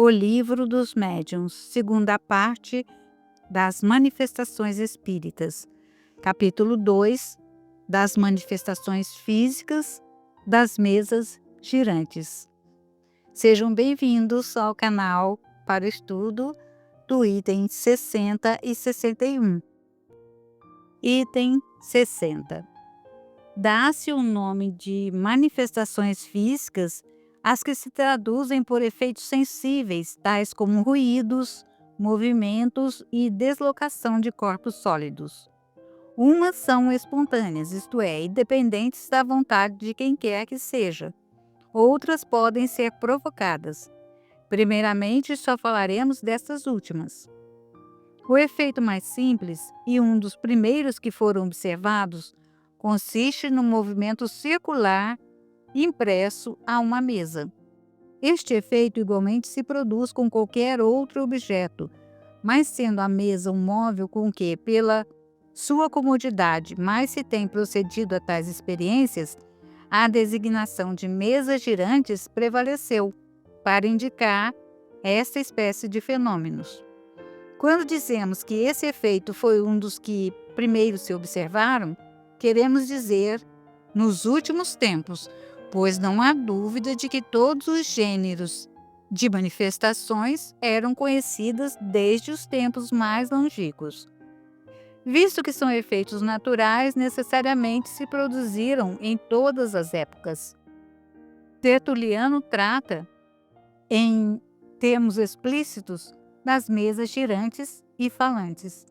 O Livro dos Médiuns, segunda parte das Manifestações Espíritas, capítulo 2, das manifestações físicas das mesas girantes. Sejam bem-vindos ao canal para o estudo do item 60 e 61. Item 60. Dá-se o nome de manifestações físicas as que se traduzem por efeitos sensíveis, tais como ruídos, movimentos e deslocação de corpos sólidos. Umas são espontâneas, isto é, independentes da vontade de quem quer que seja. Outras podem ser provocadas. Primeiramente, só falaremos destas últimas. O efeito mais simples, e um dos primeiros que foram observados, consiste no movimento circular impresso a uma mesa. Este efeito igualmente se produz com qualquer outro objeto, mas sendo a mesa um móvel com que, pela sua comodidade, mais se tem procedido a tais experiências, a designação de mesas girantes prevaleceu para indicar esta espécie de fenômenos. Quando dizemos que esse efeito foi um dos que primeiro se observaram, queremos dizer nos últimos tempos, pois não há dúvida de que todos os gêneros de manifestações eram conhecidas desde os tempos mais longínquos. Visto que são efeitos naturais, necessariamente se produziram em todas as épocas. Tertuliano trata, em termos explícitos, das mesas girantes e falantes.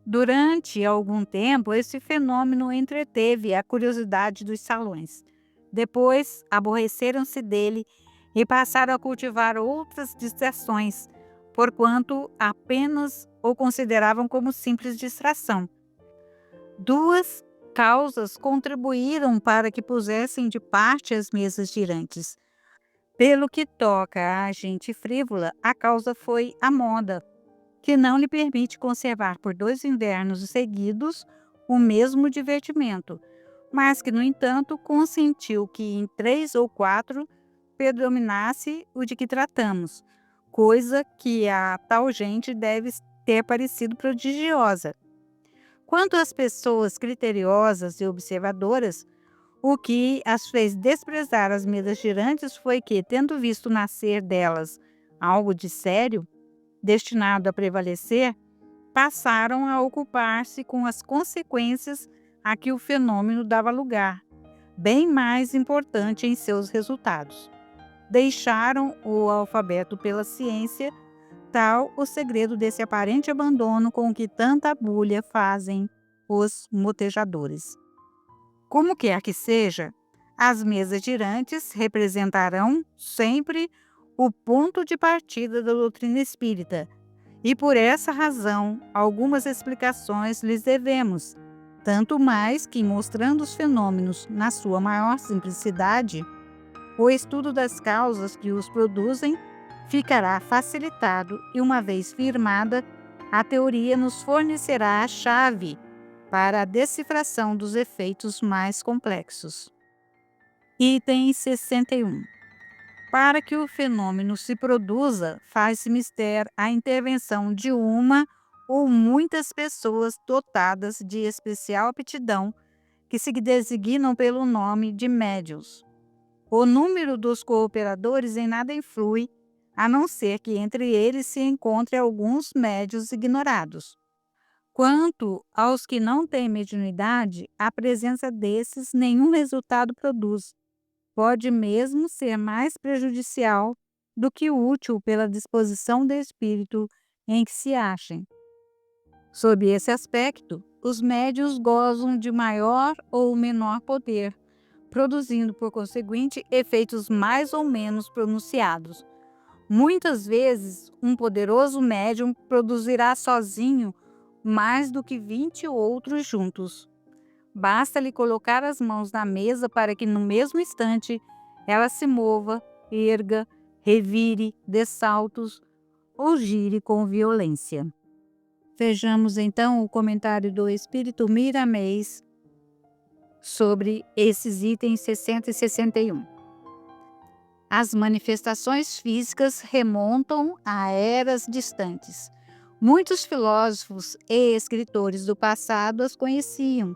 Durante algum tempo, esse fenômeno entreteve a curiosidade dos salões. Depois, aborreceram-se dele e passaram a cultivar outras distrações, porquanto apenas o consideravam como simples distração. Duas causas contribuíram para que pusessem de parte as mesas girantes. Pelo que toca à gente frívola, a causa foi a moda, que não lhe permite conservar por 2 invernos seguidos o mesmo divertimento, mas que, no entanto, consentiu que em 3 ou 4 predominasse o de que tratamos, coisa que a tal gente deve ter parecido prodigiosa. Quanto às pessoas criteriosas e observadoras, o que as fez desprezar as mesas girantes foi que, tendo visto nascer delas algo de sério, destinado a prevalecer, passaram a ocupar-se com as consequências a que o fenômeno dava lugar, bem mais importante em seus resultados. Deixaram o alfabeto pela ciência, tal o segredo desse aparente abandono com que tanta bulha fazem os motejadores. Como quer que seja, as mesas girantes representarão sempre o ponto de partida da doutrina espírita, e por essa razão algumas explicações lhes devemos, tanto mais que, mostrando os fenômenos na sua maior simplicidade, o estudo das causas que os produzem ficará facilitado e, uma vez firmada, a teoria nos fornecerá a chave para a decifração dos efeitos mais complexos. Item 61. Para que o fenômeno se produza, faz-se mister a intervenção de uma ou muitas pessoas dotadas de especial aptidão, que se designam pelo nome de médiuns. O número dos cooperadores em nada influi, a não ser que entre eles se encontre alguns médiuns ignorados. Quanto aos que não têm mediunidade, a presença desses nenhum resultado produz. Pode mesmo ser mais prejudicial do que útil pela disposição do espírito em que se achem. Sob esse aspecto, os médiuns gozam de maior ou menor poder, produzindo, por conseguinte, efeitos mais ou menos pronunciados. Muitas vezes, um poderoso médium produzirá sozinho mais do que 20 outros juntos. Basta-lhe colocar as mãos na mesa para que, no mesmo instante, ela se mova, erga, revire, dê saltos ou gire com violência. Vejamos então o comentário do Espírito Miramês sobre esses itens 60 e 61. As manifestações físicas remontam a eras distantes. Muitos filósofos e escritores do passado as conheciam,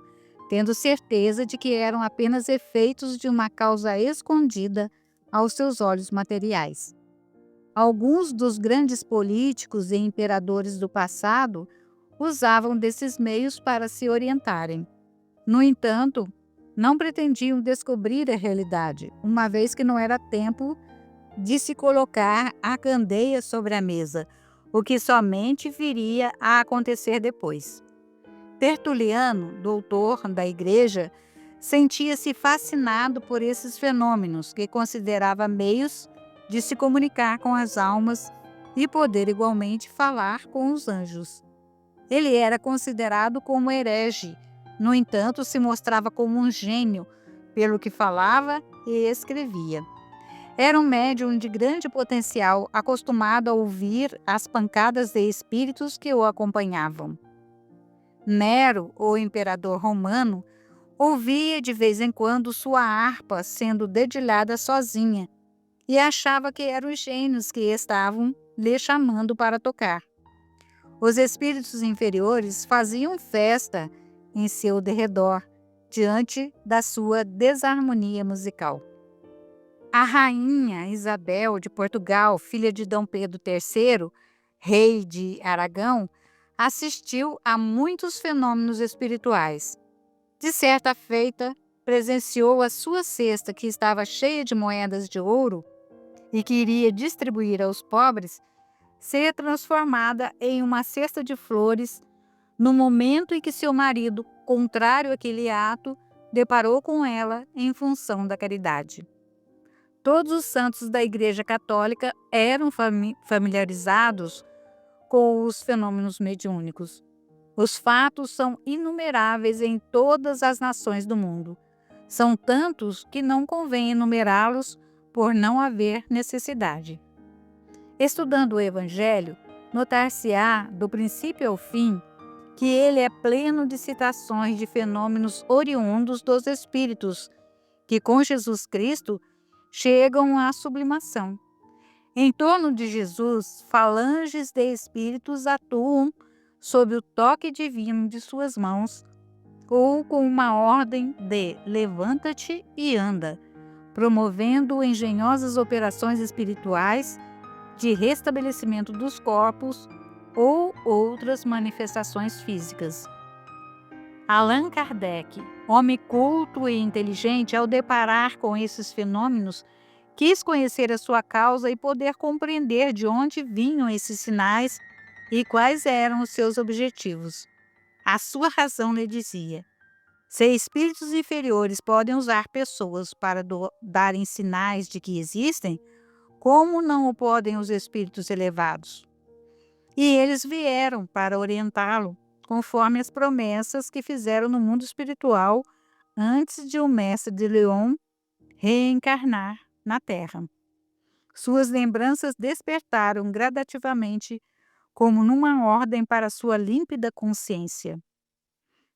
tendo certeza de que eram apenas efeitos de uma causa escondida aos seus olhos materiais. Alguns dos grandes políticos e imperadores do passado usavam desses meios para se orientarem. No entanto, não pretendiam descobrir a realidade, uma vez que não era tempo de se colocar a candeia sobre a mesa, o que somente viria a acontecer depois. Tertuliano, doutor da Igreja, sentia-se fascinado por esses fenômenos que considerava meios de se comunicar com as almas e poder igualmente falar com os anjos. Ele era considerado como herege, no entanto, se mostrava como um gênio pelo que falava e escrevia. Era um médium de grande potencial, acostumado a ouvir as pancadas de espíritos que o acompanhavam. Nero, o imperador romano, ouvia de vez em quando sua harpa sendo dedilhada sozinha e achava que eram os gênios que estavam lhe chamando para tocar. Os espíritos inferiores faziam festa em seu derredor, diante da sua desarmonia musical. A rainha Isabel de Portugal, filha de Dom Pedro III, rei de Aragão, assistiu a muitos fenômenos espirituais. De certa feita, presenciou a sua cesta, que estava cheia de moedas de ouro e que iria distribuir aos pobres, ser transformada em uma cesta de flores no momento em que seu marido, contrário àquele ato, deparou com ela em função da caridade. Todos os santos da Igreja Católica eram familiarizados com os fenômenos mediúnicos. Os fatos são inumeráveis em todas as nações do mundo. São tantos que não convém enumerá-los por não haver necessidade. Estudando o Evangelho, notar-se-á, do princípio ao fim, que ele é pleno de citações de fenômenos oriundos dos espíritos, que com Jesus Cristo chegam à sublimação. Em torno de Jesus, falanges de espíritos atuam sob o toque divino de suas mãos ou com uma ordem de levanta-te e anda, promovendo engenhosas operações espirituais de restabelecimento dos corpos ou outras manifestações físicas. Allan Kardec, homem culto e inteligente, ao deparar com esses fenômenos, quis conhecer a sua causa e poder compreender de onde vinham esses sinais e quais eram os seus objetivos. A sua razão lhe dizia: se espíritos inferiores podem usar pessoas para darem sinais de que existem, como não o podem os espíritos elevados? E eles vieram para orientá-lo, conforme as promessas que fizeram no mundo espiritual antes de o mestre de Lyon reencarnar na Terra. Suas lembranças despertaram gradativamente, como numa ordem para sua límpida consciência.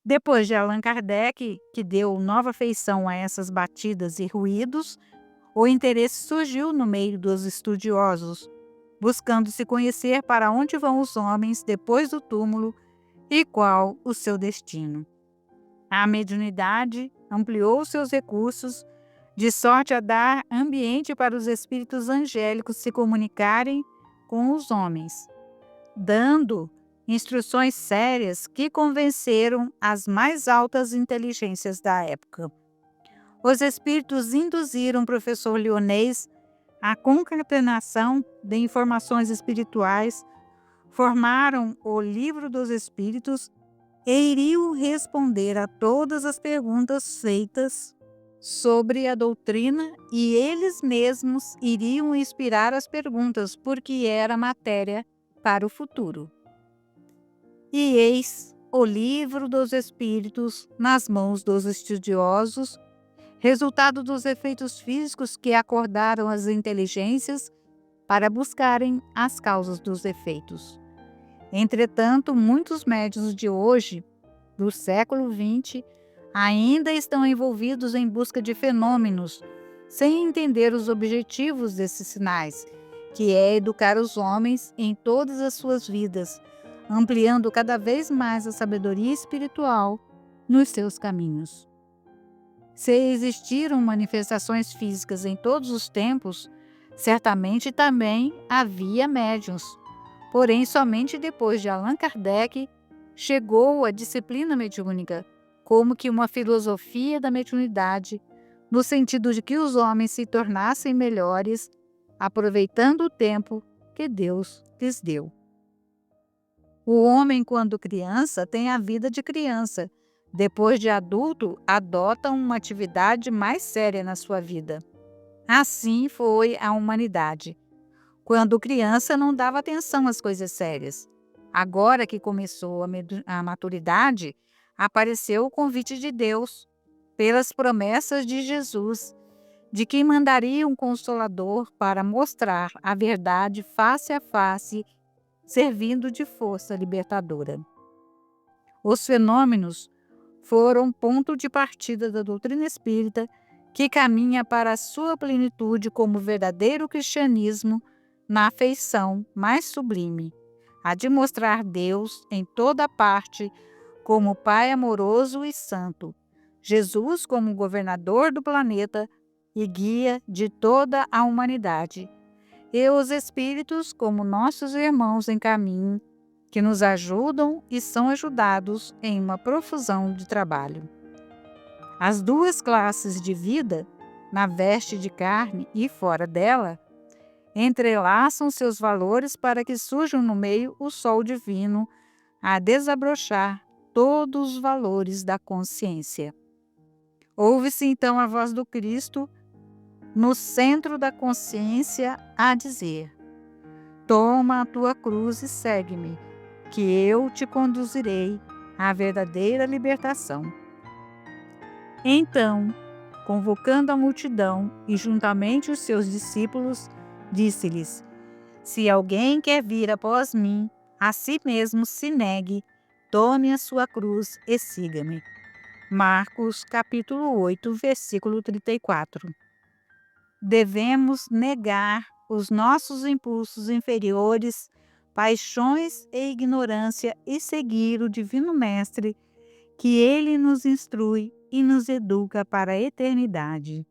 Depois de Allan Kardec, que deu nova feição a essas batidas e ruídos, o interesse surgiu no meio dos estudiosos, buscando se conhecer para onde vão os homens depois do túmulo e qual o seu destino. A mediunidade ampliou seus recursos, de sorte a dar ambiente para os espíritos angélicos se comunicarem com os homens, dando instruções sérias que convenceram as mais altas inteligências da época. Os espíritos induziram o professor Lyonês à concatenação de informações espirituais, formaram o Livro dos Espíritos e iriam responder a todas as perguntas feitas sobre a doutrina, e eles mesmos iriam inspirar as perguntas, porque era matéria para o futuro. E eis o Livro dos Espíritos nas mãos dos estudiosos, resultado dos efeitos físicos que acordaram as inteligências para buscarem as causas dos efeitos. Entretanto, muitos médiuns de hoje, do século XX, ainda estão envolvidos em busca de fenômenos, sem entender os objetivos desses sinais, que é educar os homens em todas as suas vidas, ampliando cada vez mais a sabedoria espiritual nos seus caminhos. Se existiram manifestações físicas em todos os tempos, certamente também havia médiuns. Porém, somente depois de Allan Kardec chegou a disciplina mediúnica como que uma filosofia da mediunidade, no sentido de que os homens se tornassem melhores, aproveitando o tempo que Deus lhes deu. O homem, quando criança, tem a vida de criança. Depois de adulto, adota uma atividade mais séria na sua vida. Assim foi a humanidade. Quando criança, não dava atenção às coisas sérias. Agora que começou a maturidade, apareceu o convite de Deus, pelas promessas de Jesus, de que mandaria um Consolador para mostrar a verdade face a face, servindo de força libertadora. Os fenômenos foram ponto de partida da doutrina espírita, que caminha para a sua plenitude como verdadeiro cristianismo na afeição mais sublime, a de mostrar Deus em toda parte como Pai amoroso e santo, Jesus como governador do planeta e guia de toda a humanidade, e os espíritos como nossos irmãos em caminho, que nos ajudam e são ajudados em uma profusão de trabalho. As duas classes de vida, na veste de carne e fora dela, entrelaçam seus valores para que surjam no meio o sol divino a desabrochar todos os valores da consciência. Ouve-se então a voz do Cristo no centro da consciência a dizer: toma a tua cruz e segue-me, que eu te conduzirei à verdadeira libertação. Então, convocando a multidão e juntamente os seus discípulos, disse-lhes: se alguém quer vir após mim, a si mesmo se negue, tome a sua cruz e siga-me. Marcos capítulo 8, versículo 34. Devemos negar os nossos impulsos inferiores, paixões e ignorância e seguir o Divino Mestre, que ele nos instrui e nos educa para a eternidade.